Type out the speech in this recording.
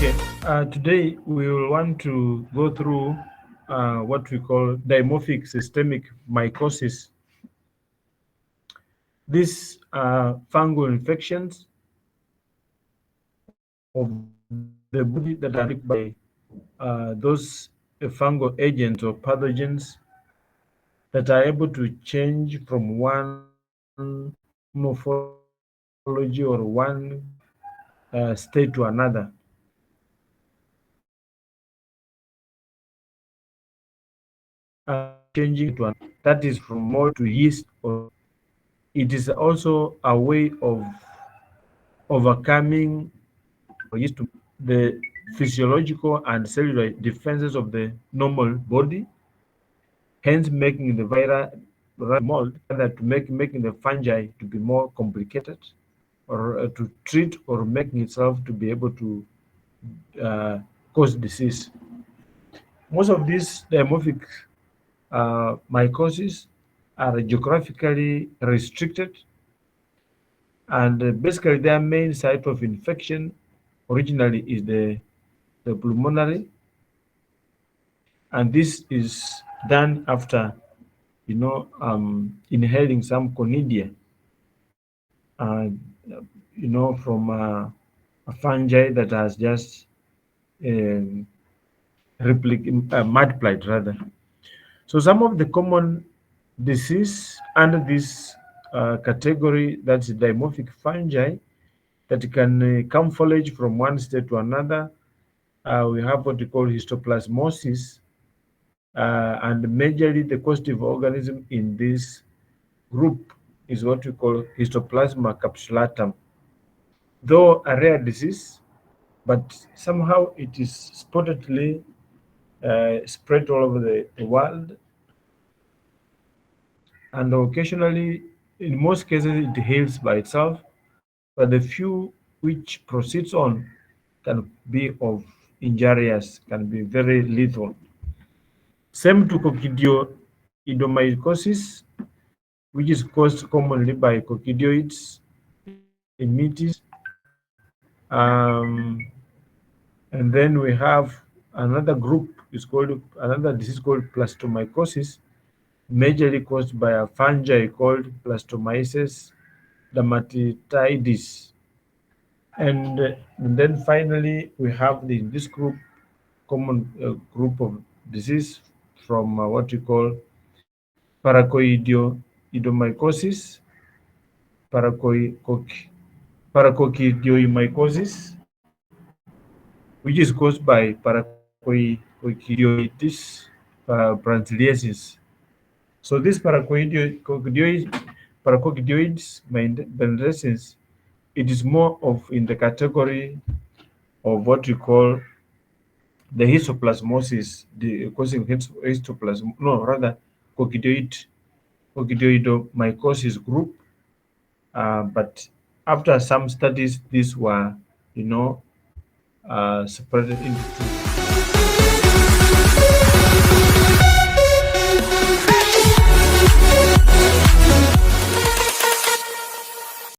Okay, today we will want to go through what we call dimorphic systemic mycosis. These are fungal infections of the body that are by those fungal agents or pathogens that are able to change from one morphology or one state to another. Changing to that is from mold to yeast, or it is also a way of overcoming or yeast to the physiological and cellular defenses of the normal body, hence making the viral mold rather to making the fungi to be more complicated or to treat or making itself to be able to uh, cause disease. Most of these dimorphic mycoses are geographically restricted, and basically their main site of infection originally is the pulmonary, and this is done after inhaling some conidia, uh, from a fungi that has just um, multiplied rather. So some of the common disease under this category, that's dimorphic fungi, that can camouflage from one state to another. We have what we call histoplasmosis, and majorly the causative organism in this group is what we call Histoplasma capsulatum. Though a rare disease, but somehow it is sporadically spread all over the world, and occasionally, in most cases, it heals by itself, but the few which proceeds on can be of injurious, can be very lethal. Same to coccidioidomycosis, which is caused commonly by coccidioids, immitis, and then we have another group is called another disease called plastomycosis, majorly caused by a fungi called Plastomyces dermatitidis. And then finally, we have this group, common group of disease from what we call paracoidioidomycosis, paracoc- paracoccidioidomycosis, which is caused by paracocidioides brasiliensis. So this paracoccidioides brasiliensis, it is more of in the category of what we call the histoplasmosis, the causing histoplasm, no, rather coccidioidomycosis group. But after some studies, these were, separated into two.